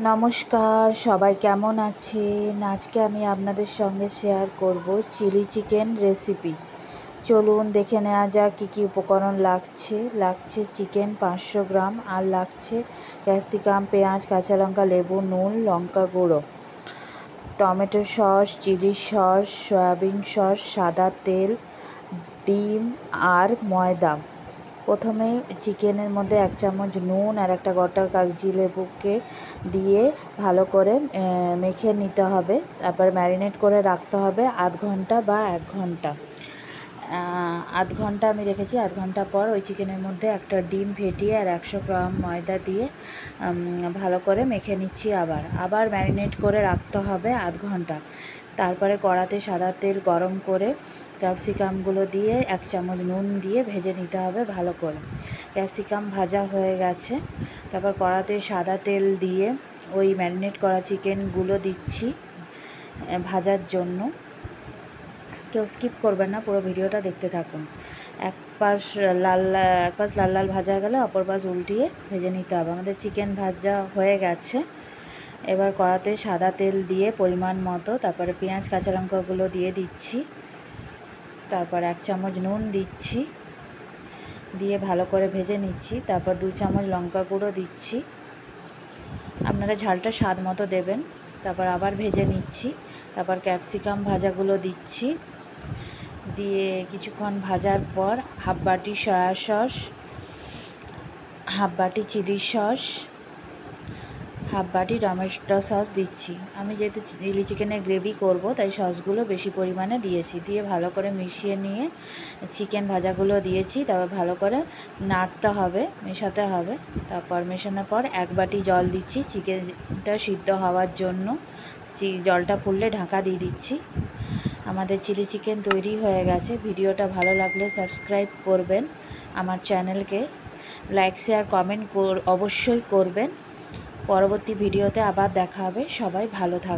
নমস্কার, সবাই কেমন আছেন? আজকে আমি আপনাদের সঙ্গে শেয়ার করব চিলি চিকেন রেসিপি। চলুন দেখে নেওয়া যাক কী কী উপকরণ লাগছে চিকেন 500 গ্রাম, আর লাগছে ক্যাপসিকাম, পেঁয়াজ, কাঁচা লঙ্কা, লেবু, নুন, লঙ্কা গুঁড়ো, tomato sauce, chilli sauce, soybean sauce, সাদা তেল, ডিম আর ময়দা। প্রথমে চিকেনের মধ্যে 1 চামচ নুন আর একটা গোটা কাগজি লেবুকে দিয়ে ভালো করে মেখে নিতে হবে। তারপর ম্যারিনেট করে রাখতে হবে আধ ঘন্টা বা 1 ঘন্টা। আধ ঘন্টা আমি রেখেছি। আধ ঘন্টা পর ওই চিকেনের মধ্যে একটা ডিম ফেটিয়ে আর 100 গ্রাম ময়দা দিয়ে ভালো করে মেখে নিচ্ছি। আবার ম্যারিনেট করে রাখতে হবে আধ ঘন্টা। তারপরে কড়াতে সাদা তেল গরম করে ক্যাপসিকামগুলো দিয়ে 1 চামচ নুন দিয়ে ভেজে নিতে হবে ভালো করে। ক্যাপসিকাম ভাজা হয়ে গেছে। তারপর কড়াতে সাদা তেল দিয়ে ওই ম্যারিনেট করা চিকেনগুলো দিচ্ছি ভাজার জন্য। কেউ স্কিপ করবেন না, পুরো ভিডিওটা দেখতে থাকুন। এক পাশ লাল লাল ভাজা হয়ে গেলে অপর পাশ উল্টিয়ে ভেজে নিতে হবে। আমাদের চিকেন ভাজা হয়ে গেছে। এবার কড়াতে সাদা তেল দিয়ে পরিমাণ মতো, তারপরে পেঁয়াজ কাঁচা লঙ্কাগুলো দিয়ে দিচ্ছি। তারপর 1 চামচ নুন দিচ্ছি, দিয়ে ভালো করে ভেজে নিচ্ছি। তারপর 2 চামচ লঙ্কা গুঁড়ো দিচ্ছি, আপনারা ঝালটা স্বাদ মতো দেবেন। তারপর আবার ভেজে নিচ্ছি। তারপর ক্যাপসিকাম ভাজাগুলো দিচ্ছি, দিয়ে কিছুক্ষণ ভাজার পর হাফ বাটি সয়া সস, হাফ বাটি চিলি সস, হাফ বাটি টমেটো সস দিচ্ছি। আমি যেহেতু চিলি চিকেনের গ্রেভি করব তাই সসগুলো বেশি পরিমাণে দিয়েছি। দিয়ে ভালো করে মিশিয়ে নিয়ে চিকেন ভাজাগুলো দিয়েছি। তারপর ভালো করে নাড়তে হবে, মেশাতে হবে। তারপর মেশানোর পর 1 বাটি জল দিচ্ছি চিকেনটা সিদ্ধ হওয়ার জন্য। জলটা ফুললে ঢাকা দিয়ে দিচ্ছি। আমাদের চিলি চিকেন তৈরি হয়ে গেছে। ভিডিওটা ভালো লাগলে সাবস্ক্রাইব করবেন, আমার চ্যানেলকে লাইক শেয়ার কমেন্ট অবশ্যই করবেন। পরবর্তী ভিডিওতে আবার দেখা হবে। সবাই ভালো থাকবেন।